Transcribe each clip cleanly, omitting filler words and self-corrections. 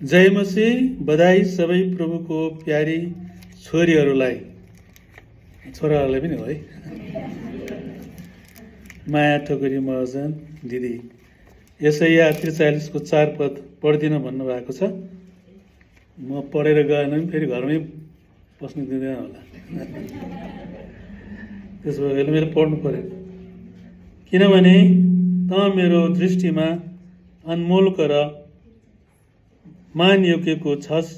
जय मसीह। बधाई सबै प्रभुको प्यारी छोरीहरूलाई, छोराहरूलाई पनि हो है। माया ठकुरी महर्जन दिदी यसैया 43 को 4 पद पढ्दिन भन्नुभएको छ। म पढेर गएन भने फेरि घरमै बस्नु दिँदैन होला। त्यसो भए मैले पढ्नु पर्यो, किनभने त मेरो दृष्टिमा अनमोल र मान योग्यको छस्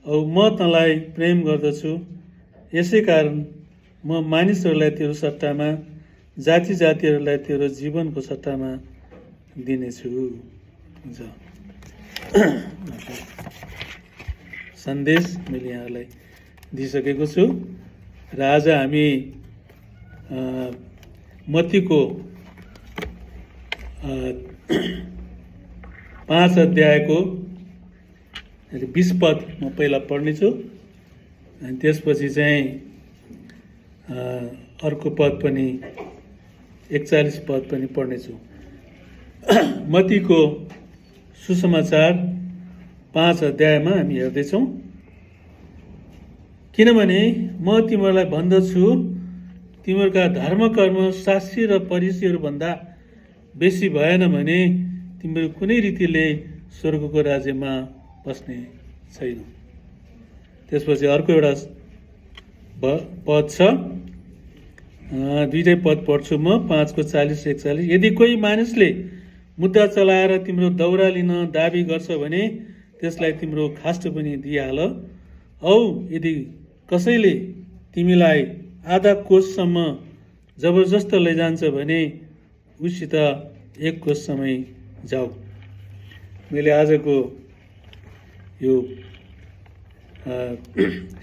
औ म तँलाई प्रेम गर्दछु। यसै कारण म मानिसहरूलाई तेरो सट्टामा, जाति जातिहरूलाई तेरो जीवनको सट्टामा दिनेछु। सन्देश मैले यहाँलाई दिइसकेको छु र आज हामी मत्तीको 5 अध्यायको 20 पद म पहिला पढ्नेछु अनि त्यसपछि चाहिँ अर्को पद पनि 41 पद पनि पढ्नेछु। मत्तीको सुसमाचार 5 अध्यायमा हामी हेर्दैछौँ। किनभने म तिमीहरूलाई भन्दछु, तिमीहरूका धर्मकर्म शास्त्री र फरिसीहरू भन्दा बेसी भएन भने तिमीहरू कुनै रीतिले स्वर्गको राज्यमा बस्ने छैन। त्यसपछि अर्को एउटा पद छ, दुईटै पद पढ्छु म। 5 को 40-41। यदि कोही मानिसले मुद्दा चलाएर तिम्रो दौरा लिन दाबी गर्छ भने त्यसलाई तिम्रो खास्टो पनि दिइहाल। औ यदि कसैले तिमीलाई आधा कोससम्म जबरजस्त लैजान्छ भने उसित 1 कोससम्म जाऊ। मैले आजको यो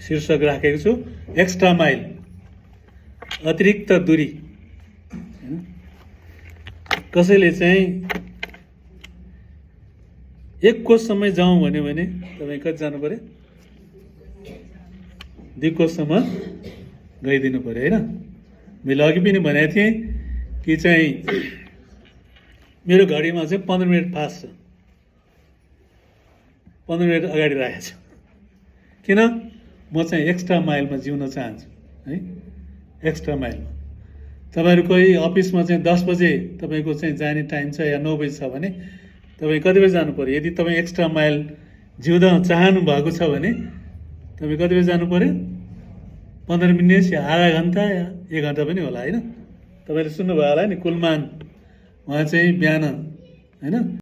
शीर्षक राखेको छु, एक्स्ट्रा माइल, अतिरिक्त दूरी। कसैले चाहिँ 1 कोससम्म जाउँ भन्यो भने तपाईँ कति जानु पर्यो? 2 कोससम्म गइदिनु पर्यो होइन। मैले अघि पनि भनेको थिएँ कि चाहिँ मेरो घडीमा चाहिँ 15 मिनट फास्ट छ, 15 मिनट अगाडि राखेको छु। किन? म चाहिँ एक्स्ट्रा माइलमा जिउन चाहन्छु है। एक्स्ट्रा माइलमा तपाईँहरू कोही अफिसमा चाहिँ 10 बजे तपाईँको चाहिँ जाने टाइम छ या 9 बजी छ भने तपाईँ कति बजी जानु पर्यो? यदि तपाईँ एक्स्ट्रा माइल जिउँदा चाहनु भएको छ भने तपाईँ कति बजी जानु पर्यो? 15 मिनट या आधा घन्टा या 1 घन्टा पनि होला होइन। तपाईँले सुन्नुभयो होला नि, कुलमान उहाँ चाहिँ बिहान होइन